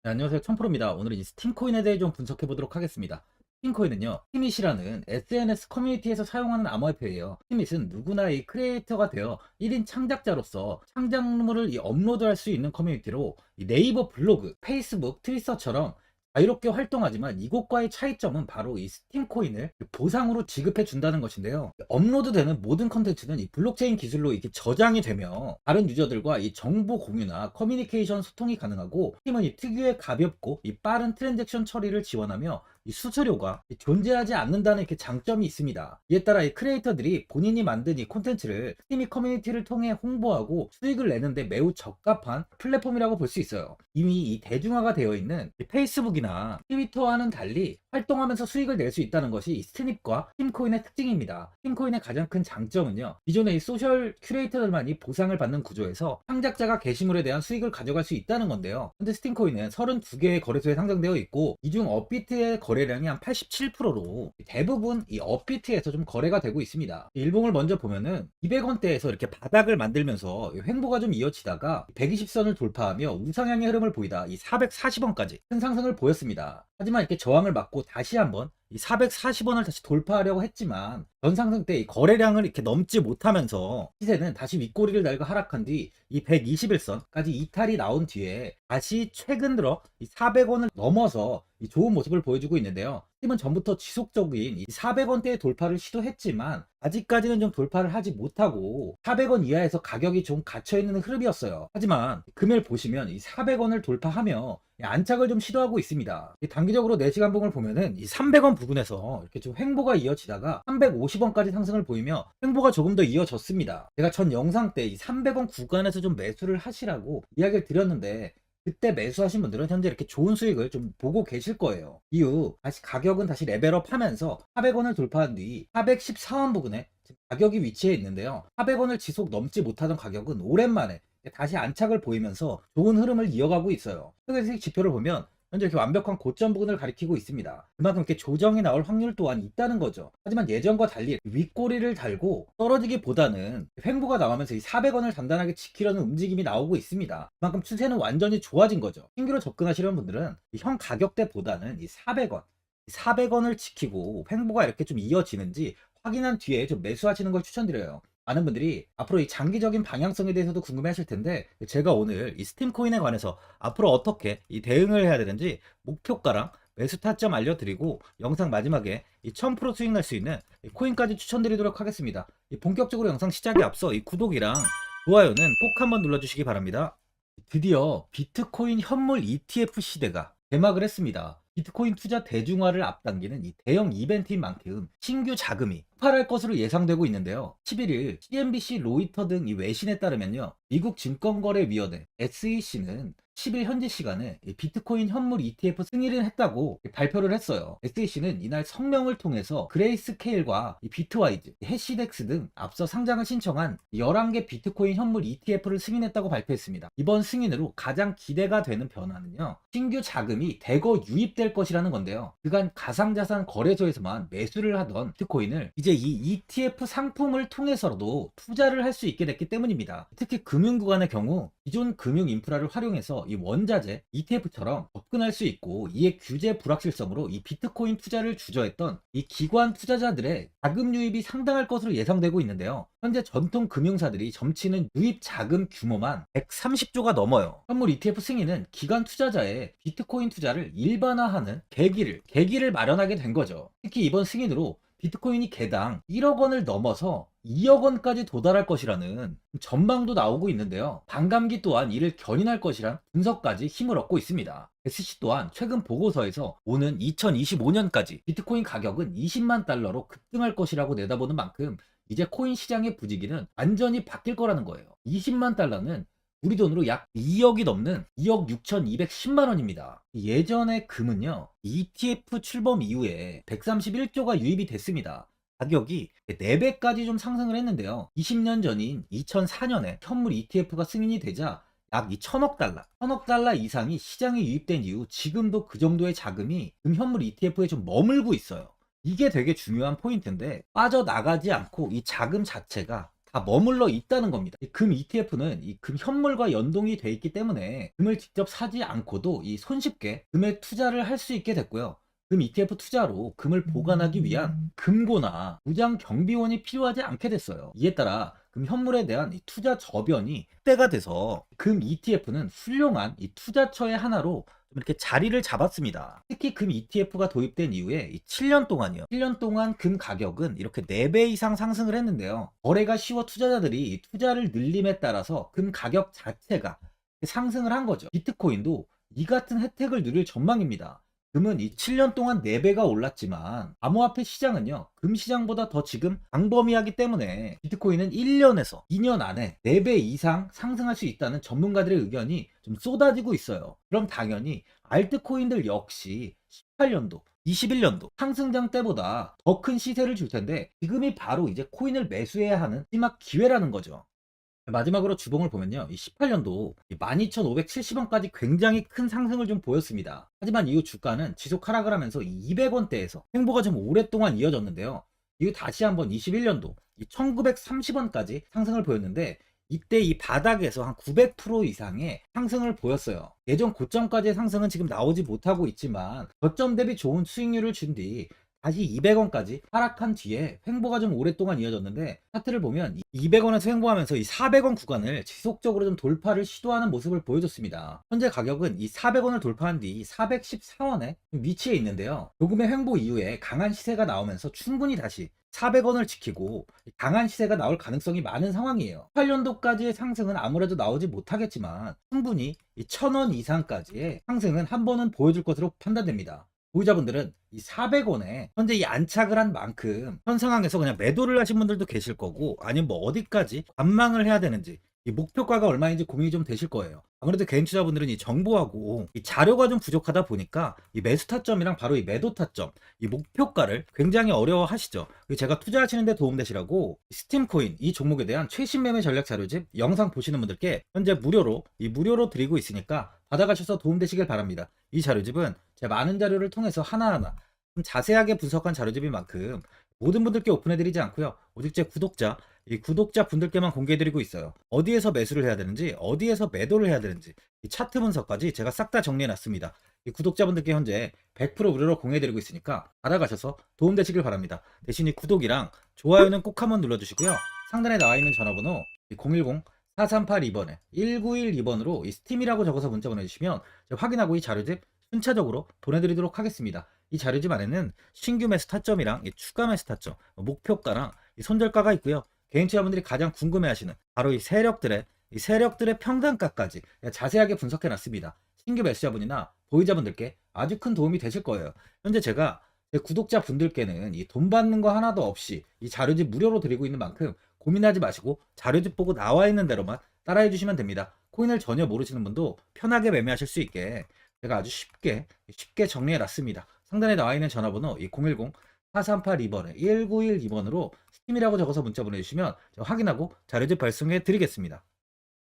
네, 안녕하세요. 천프로입니다. 오늘은 이 스팀코인에 대해 좀 분석해 보도록 하겠습니다. 스팀코인은요, 스팀잇이라는 SNS 커뮤니티에서 사용하는 암호화폐예요. 스팀잇은 누구나 이 크리에이터가 되어 1인 창작자로서 창작물을 업로드할 수 있는 커뮤니티로 이 네이버 블로그, 페이스북, 트위터처럼 자유롭게 활동하지만 이것과의 차이점은 바로 이 스팀코인을 보상으로 지급해 준다는 것인데요. 업로드되는 모든 컨텐츠는 이 블록체인 기술로 이렇게 저장이 되며 다른 유저들과 이 정보 공유나 커뮤니케이션 소통이 가능하고, 스팀은 이 특유의 가볍고 이 빠른 트랜잭션 처리를 지원하며 이 수수료가 존재하지 않는다는 이렇게 장점이 있습니다. 이에 따라 이 크리에이터들이 본인이 만든 이 콘텐츠를 스팀이 커뮤니티를 통해 홍보하고 수익을 내는데 매우 적합한 플랫폼이라고 볼 수 있어요. 이미 이 대중화가 되어 있는 이 페이스북이나 트위터와는 달리 활동하면서 수익을 낼 수 있다는 것이 이 스팀과 스팀코인의 특징입니다. 스팀코인의 가장 큰 장점은요, 기존의 이 소셜 큐레이터들만이 보상을 받는 구조에서 창작자가 게시물에 대한 수익을 가져갈 수 있다는 건데요. 현재 스팀코인은 32개의 거래소에 상장되어 있고, 이 중 업비트의 거래량이 한 87%로 대부분 이 업비트에서 좀 거래가 되고 있습니다. 일봉을 먼저 보면은 200원대에서 이렇게 바닥을 만들면서 횡보가 좀 이어지다가 120선을 돌파하며 우상향의 흐름을 보이다 이 440원까지 큰 상승을 보였습니다. 하지만 이렇게 저항을 맞고 다시 한번 이 440원을 다시 돌파하려고 했지만 전상승 때 이 거래량을 이렇게 넘지 못하면서 시세는 다시 윗꼬리를 달고 하락한 뒤 이 121선까지 이탈이 나온 뒤에 다시 최근 들어 이 400원을 넘어서 이 좋은 모습을 보여주고 있는데요. 팀은 전부터 지속적인 이 400원대의 돌파를 시도했지만 아직까지는 좀 돌파를 하지 못하고 400원 이하에서 가격이 좀 갇혀있는 흐름이었어요. 하지만 금일 보시면 이 400원을 돌파하며 안착을 좀 시도하고 있습니다. 단기적으로 4시간 봉을 보면은 이 300원 부근에서 이렇게 좀 횡보가 이어지다가 350원까지 상승을 보이며 횡보가 조금 더 이어졌습니다. 제가 전 영상 때 이 300원 구간에서 좀 매수를 하시라고 이야기를 드렸는데, 그때 매수하신 분들은 현재 이렇게 좋은 수익을 좀 보고 계실 거예요. 이후 다시 가격은 다시 레벨업 하면서 400원을 돌파한 뒤 414원 부근에 지금 가격이 위치해 있는데요. 400원을 지속 넘지 못하던 가격은 오랜만에 다시 안착을 보이면서 좋은 흐름을 이어가고 있어요. 수익 지표를 보면 현재 이렇게 완벽한 고점 부근을 가리키고 있습니다. 그만큼 이렇게 조정이 나올 확률 또한 있다는 거죠. 하지만 예전과 달리 윗꼬리를 달고 떨어지기보다는 횡보가 나오면서 이 400원을 단단하게 지키려는 움직임이 나오고 있습니다. 그만큼 추세는 완전히 좋아진 거죠. 신규로 접근하시려는 분들은 현 가격대보다는 이 400원을 지키고 횡보가 이렇게 좀 이어지는지 확인한 뒤에 좀 매수하시는 걸 추천드려요. 많은 분들이 앞으로 이 장기적인 방향성에 대해서도 궁금해 하실 텐데, 제가 오늘 이 스팀코인에 관해서 앞으로 어떻게 이 대응을 해야 되는지 목표가랑 매수 타점 알려드리고, 영상 마지막에 이 1000% 수익 날 수 있는 이 코인까지 추천드리도록 하겠습니다. 이 본격적으로 영상 시작에 앞서 이 구독이랑 좋아요는 꼭 한번 눌러주시기 바랍니다. 드디어 비트코인 현물 ETF 시대가 개막을 했습니다. 비트코인 투자 대중화를 앞당기는 이 대형 이벤트인 만큼 신규 자금이 폭발할 것으로 예상되고 있는데요. 11일 CNBC, 로이터 등 이 외신에 따르면요, 미국 증권거래위원회 SEC는 10일 현지 시간에 비트코인 현물 ETF 승인을 했다고 발표를 했어요. SEC는 이날 성명을 통해서 그레이스케일과 비트와이즈, 해시덱스 등 앞서 상장을 신청한 11개 비트코인 현물 ETF를 승인했다고 발표했습니다. 이번 승인으로 가장 기대가 되는 변화는요, 신규 자금이 대거 유입될 것이라는 건데요. 그간 가상자산 거래소에서만 매수를 하던 비트코인을 이제 이 ETF 상품을 통해서도 투자를 할 수 있게 됐기 때문입니다. 특히 금융구간의 경우 기존 금융 인프라를 활용해서 이 원자재 ETF처럼 접근할 수 있고, 이에 규제 불확실성으로 이 비트코인 투자를 주저했던 이 기관 투자자들의 자금 유입이 상당할 것으로 예상되고 있는데요. 현재 전통 금융사들이 점치는 유입 자금 규모만 130조가 넘어요. 현물 ETF 승인은 기관 투자자의 비트코인 투자를 일반화하는 계기를 마련하게 된 거죠. 특히 이번 승인으로 비트코인이 개당 1억 원을 넘어서 2억 원까지 도달할 것이라는 전망도 나오고 있는데요. 반감기 또한 이를 견인할 것이란 분석까지 힘을 얻고 있습니다. SC 또한 최근 보고서에서 오는 2025년까지 비트코인 가격은 20만 달러로 급등할 것이라고 내다보는 만큼 이제 코인 시장의 부지기는 완전히 바뀔 거라는 거예요. 20만 달러는 우리 돈으로 약 2억이 넘는 2억 6,210만 원입니다. 예전의 금은요, ETF 출범 이후에 131조가 유입이 됐습니다. 가격이 4배까지 좀 상승을 했는데요. 20년 전인 2004년에 현물 ETF가 승인이 되자 약 1000억 달러 이상이 시장에 유입된 이후 지금도 그 정도의 자금이 금현물 ETF에 좀 머물고 있어요. 이게 되게 중요한 포인트인데, 빠져나가지 않고 이 자금 자체가 다 머물러 있다는 겁니다. 이 금 ETF는 이 금 현물과 연동이 돼 있기 때문에 금을 직접 사지 않고도 이 손쉽게 금에 투자를 할 수 있게 됐고요. 금 ETF 투자로 금을 보관하기 위한 금고나 무장 경비원이 필요하지 않게 됐어요. 이에 따라 금 현물에 대한 이 투자 저변이 확대가 돼서 금 ETF는 훌륭한 이 투자처의 하나로 좀 이렇게 자리를 잡았습니다. 특히 금 ETF가 도입된 이후에 이 7년 동안이요. 7년 동안 금 가격은 이렇게 4배 이상 상승을 했는데요. 거래가 쉬워 투자자들이 이 투자를 늘림에 따라서 금 가격 자체가 상승을 한 거죠. 비트코인도 이 같은 혜택을 누릴 전망입니다. 금은 이 7년 동안 4배가 올랐지만 암호화폐 시장은요, 금 시장보다 더 지금 광범위하기 때문에 비트코인은 1년에서 2년 안에 4배 이상 상승할 수 있다는 전문가들의 의견이 좀 쏟아지고 있어요. 그럼 당연히 알트코인들 역시 18년도 21년도 상승장 때보다 더 큰 시세를 줄 텐데, 지금이 바로 이제 코인을 매수해야 하는 마지막 기회라는 거죠. 마지막으로 주봉을 보면요, 이 18년도 12,570원까지 굉장히 큰 상승을 좀 보였습니다. 하지만 이후 주가는 지속 하락을 하면서 200원대에서 횡보가 좀 오랫동안 이어졌는데요. 이후 다시 한번 21년도 1930원까지 상승을 보였는데, 이때 이 바닥에서 한 900% 이상의 상승을 보였어요. 예전 고점까지의 상승은 지금 나오지 못하고 있지만 저점 대비 좋은 수익률을 준 뒤 다시 200원까지 하락한 뒤에 횡보가 좀 오랫동안 이어졌는데, 차트를 보면 200원에서 횡보하면서 이 400원 구간을 지속적으로 좀 돌파를 시도하는 모습을 보여줬습니다. 현재 가격은 이 400원을 돌파한 뒤 414원에 위치해 있는데요. 조금의 횡보 이후에 강한 시세가 나오면서 충분히 다시 400원을 지키고 강한 시세가 나올 가능성이 많은 상황이에요. 8년도까지의 상승은 아무래도 나오지 못하겠지만 충분히 이 1000원 이상까지의 상승은 한 번은 보여줄 것으로 판단됩니다. 보유자분들은 이 400원에 현재 이 안착을 한 만큼 현 상황에서 그냥 매도를 하신 분들도 계실 거고, 아니면 뭐 어디까지 관망을 해야 되는지, 이 목표가가 얼마인지 고민이 좀 되실 거예요. 아무래도 개인 투자분들은 이 정보하고 이 자료가 좀 부족하다 보니까 이 매수 타점이랑 바로 이 매도 타점, 이 목표가를 굉장히 어려워 하시죠. 제가 투자하시는 데 도움되시라고 스팀코인 이 종목에 대한 최신 매매 전략 자료집 영상 보시는 분들께 현재 무료로 드리고 있으니까 받아가셔서 도움되시길 바랍니다. 이 자료집은 제가 많은 자료를 통해서 하나하나 좀 자세하게 분석한 자료집인 만큼 모든 분들께 오픈해드리지 않고요, 오직 제 이 구독자 분들께만 공개해드리고 있어요. 어디에서 매수를 해야 되는지, 어디에서 매도를 해야 되는지, 이 차트 분석까지 제가 싹 다 정리해놨습니다. 이 구독자분들께 현재 100% 무료로 공유해드리고 있으니까 받아가셔서 도움되시길 바랍니다. 대신 이 구독이랑 좋아요는 꼭 한번 눌러주시고요. 상단에 나와있는 전화번호 010-4382번에 1912번으로 이 스팀이라고 적어서 문자 보내주시면 제가 확인하고 이 자료집 순차적으로 보내드리도록 하겠습니다. 이 자료집 안에는 신규 매수 타점이랑 이 추가 매수 타점, 목표가랑 이 손절가가 있고요. 개인 투자분들이 가장 궁금해하시는 바로 이 세력들의 평단가까지 자세하게 분석해 놨습니다. 신규 매수자분이나 보유자분들께 아주 큰 도움이 되실 거예요. 현재 제가 제 구독자분들께는 이 돈 받는 거 하나도 없이 이 자료집 무료로 드리고 있는 만큼 고민하지 마시고 자료집 보고 나와 있는 대로만 따라해 주시면 됩니다. 코인을 전혀 모르시는 분도 편하게 매매하실 수 있게 제가 아주 쉽게 정리해 놨습니다. 상단에 나와 있는 전화번호 010-4382번에 1912번으로 스팀이라고 적어서 문자 보내주시면 확인하고 자료집 발송해 드리겠습니다.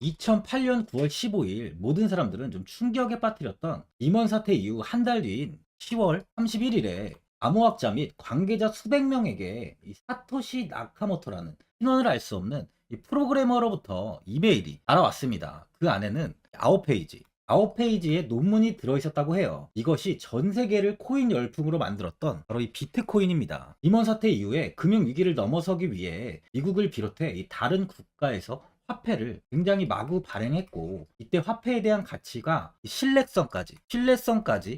2008년 9월 15일 모든 사람들은 좀 충격에 빠뜨렸던 리먼 사태 이후 한 달 뒤인 10월 31일에 암호학자 및 관계자 수백 명에게 이 사토시 나카모토라는 신원을 알 수 없는 이 프로그래머로부터 이메일이 알아왔습니다. 그 안에는 9페이지의 논문이 들어있었다고 해요. 이것이 전 세계를 코인 열풍으로 만들었던 바로 이 비트코인입니다. 리먼 사태 이후에 금융위기를 넘어서기 위해 미국을 비롯해 이 다른 국가에서 화폐를 굉장히 마구 발행했고, 이때 화폐에 대한 가치가 신뢰성까지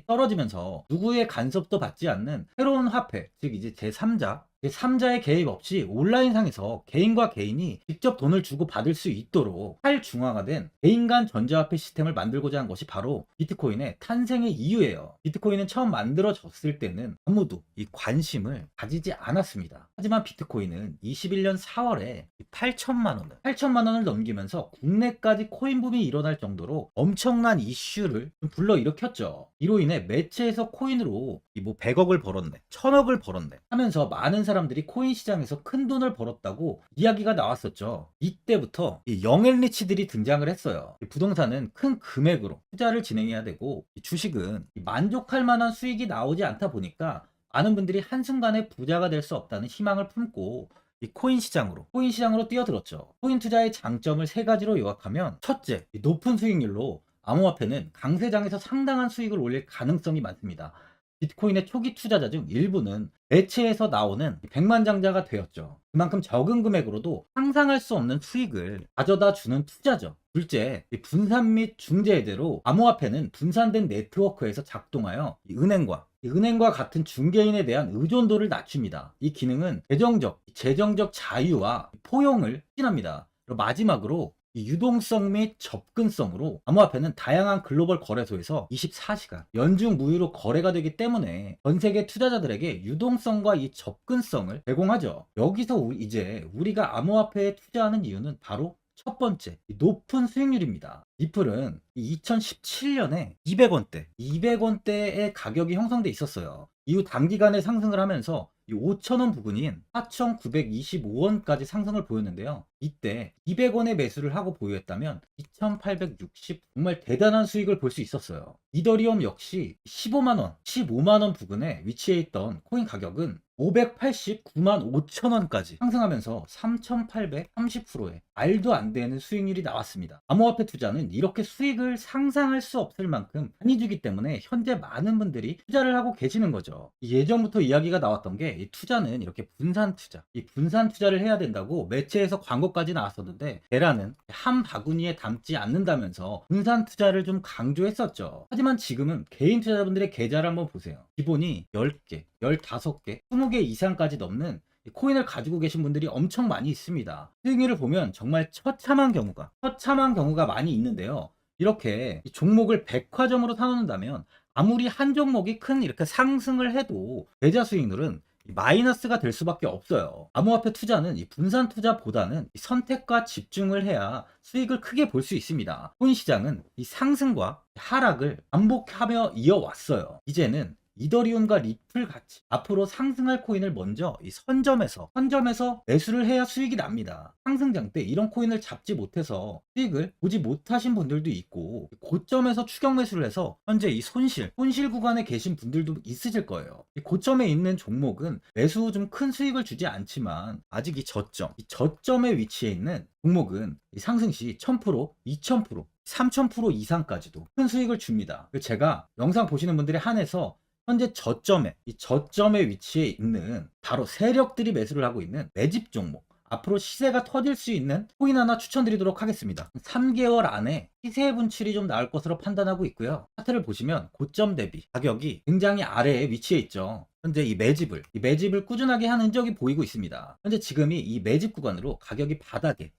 떨어지면서 누구의 간섭도 받지 않는 새로운 화폐, 즉 이제 제3자의 개입 없이 온라인상에서 개인과 개인이 직접 돈을 주고 받을 수 있도록 탈중앙화된 개인 간 전자화폐 시스템을 만들고자 한 것이 바로 비트코인의 탄생의 이유예요. 비트코인은 처음 만들어졌을 때는 아무도 이 관심을 가지지 않았습니다. 하지만 비트코인은 21년 4월에 8천만 원을 넘기면서 국내까지 코인 붐이 일어날 정도로 엄청난 이슈를 불러일으켰죠. 이로 인해 매체에서 코인으로 뭐 100억을 벌었네, 1000억을 벌었네 하면서 많은 사람들이 코인 시장에서 큰 돈을 벌었다고 이야기가 나왔었죠. 이때부터 이 영앤리치들이 등장을 했어요. 부동산은 큰 금액으로 투자를 진행해야 되고, 주식은 만족할 만한 수익이 나오지 않다 보니까 많은 분들이 한순간에 부자가 될 수 없다는 희망을 품고 이 코인 시장으로 뛰어들었죠. 코인 투자의 장점을 세 가지로 요약하면, 첫째, 이 높은 수익률로 암호화폐는 강세장에서 상당한 수익을 올릴 가능성이 많습니다. 비트코인의 초기 투자자 중 일부는 매체에서 나오는 백만장자가 되었죠. 그만큼 적은 금액으로도 상상할 수 없는 수익을 가져다 주는 투자죠. 둘째, 이 분산 및 중재 예제로 암호화폐는 분산된 네트워크에서 작동하여 이 은행과 같은 중개인에 대한 의존도를 낮춥니다. 이 기능은 재정적 자유와 포용을 추진합니다. 그리고 마지막으로 이 유동성 및 접근성으로 암호화폐는 다양한 글로벌 거래소에서 24시간 연중 무휴로 거래가 되기 때문에 전 세계 투자자들에게 유동성과 이 접근성을 제공하죠. 여기서 이제 우리가 암호화폐에 투자하는 이유는 바로 첫 번째, 이 높은 수익률입니다. 리플은 2017년에 200원대의 가격이 형성돼 있었어요. 이후 단기간에 상승을 하면서 이 5,000원 부근인 4,925원까지 상승을 보였는데요. 이때 200원에 매수를 하고 보유했다면 2,860, 정말 대단한 수익을 볼 수 있었어요. 이더리움 역시 15만원 부근에 위치해 있던 코인 가격은 589만 5천원까지 상승하면서 3,830%의 말도 안 되는 수익률이 나왔습니다. 암호화폐 투자는 이렇게 수익을 상상할 수 없을 만큼 많이 주기 때문에 현재 많은 분들이 투자를 하고 계시는 거죠. 예전부터 이야기가 나왔던 게 이 투자는 이렇게 이 분산 투자를 해야 된다고 매체에서 광고까지 나왔었는데, 테라는 한 바구니에 담지 않는다면서 분산 투자를 좀 강조했었죠. 하지만 지금은 개인 투자자분들의 계좌를 한번 보세요. 기본이 10개, 15개, 20개 이상까지 넘는 코인을 가지고 계신 분들이 엄청 많이 있습니다. 수익률을 보면 정말 처참한 경우가 많이 있는데요. 이렇게 이 종목을 백화점으로 사놓는다면 아무리 한 종목이 큰 이렇게 상승을 해도 계좌 수익률은 마이너스가 될 수밖에 없어요. 암호화폐 투자는 이 분산 투자보다는 이 선택과 집중을 해야 수익을 크게 볼 수 있습니다. 코인 시장은 이 상승과 하락을 반복하며 이어왔어요. 이제는 이더리움과 리플 같이 앞으로 상승할 코인을 먼저 이 선점에서 매수를 해야 수익이 납니다. 상승장 때 이런 코인을 잡지 못해서 수익을 보지 못하신 분들도 있고, 고점에서 추격 매수를 해서 현재 이 손실 구간에 계신 분들도 있으실 거예요. 이 고점에 있는 종목은 매수 후 좀 큰 수익을 주지 않지만, 아직 이 저점에 위치해 있는 종목은 이 상승 시 1000%, 2000%, 3000% 이상까지도 큰 수익을 줍니다. 제가 영상 보시는 분들에 한해서 현재 저점에 위치해 있는 바로 세력들이 매수를 하고 있는 매집 종목, 앞으로 시세가 터질 수 있는 코인 하나 추천드리도록 하겠습니다. 3개월 안에 시세 분출이 좀 나올 것으로 판단하고 있고요. 차트를 보시면 고점 대비 가격이 굉장히 아래에 위치해 있죠. 현재 이 매집을 꾸준하게 한 흔적이 보이고 있습니다. 현재 지금이 이 매집 구간으로 가격이 바닥에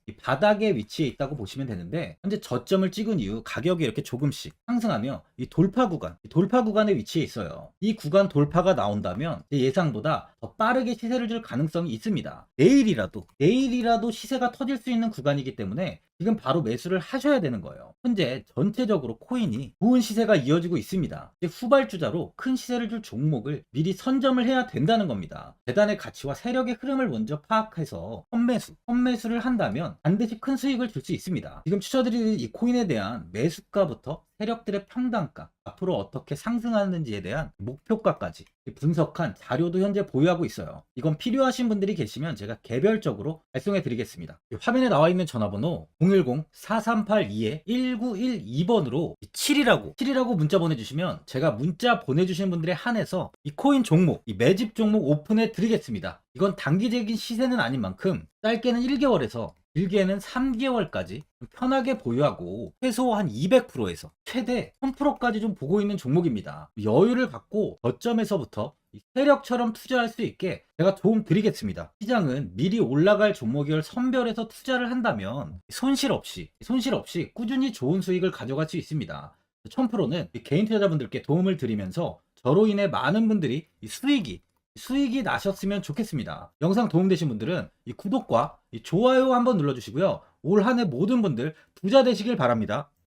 위치해 있다고 보시면 되는데, 현재 저점을 찍은 이후 가격이 이렇게 조금씩 상승하며 이 돌파 구간에 위치해 있어요. 이 구간 돌파가 나온다면 예상보다 더 빠르게 시세를 줄 가능성이 있습니다. 내일이라도 시세가 터질 수 있는 구간이기 때문에 지금 바로 매수를 하셔야 되는 거예요. 현재 전체적으로 코인이 좋은 시세가 이어지고 있습니다. 후발주자로 큰 시세를 줄 종목을 미리 선점을 해야 된다는 겁니다. 재단의 가치와 세력의 흐름을 먼저 파악해서 선매수를 한다면 반드시 큰 수익을 줄 수 있습니다. 지금 추천드리는 이 코인에 대한 매수가부터 세력들의 평단가, 앞으로 어떻게 상승하는지에 대한 목표가까지 분석한 자료도 현재 보유하고 있어요. 이건 필요하신 분들이 계시면 제가 개별적으로 발송해 드리겠습니다. 화면에 나와 있는 전화번호 010-4382-1912번으로 7이라고 문자 보내주시면 제가 문자 보내주시는 분들에 한해서 이 코인 종목, 이 매집 종목 오픈해 드리겠습니다. 이건 단기적인 시세는 아닌 만큼 짧게는 1개월에서 길게는 3개월까지 편하게 보유하고 최소 한 200%에서 최대 1000%까지 좀 보고 있는 종목입니다. 여유를 갖고 저점에서부터 세력처럼 투자할 수 있게 제가 도움 드리겠습니다. 시장은 미리 올라갈 종목을 선별해서 투자를 한다면 손실 없이 꾸준히 좋은 수익을 가져갈 수 있습니다. 1000%는 개인 투자자분들께 도움을 드리면서 저로 인해 많은 분들이 수익이 나셨으면 좋겠습니다. 영상 도움되신 분들은 이 구독과 이 좋아요 한번 눌러주시고요. 올 한 해 모든 분들 부자 되시길 바랍니다.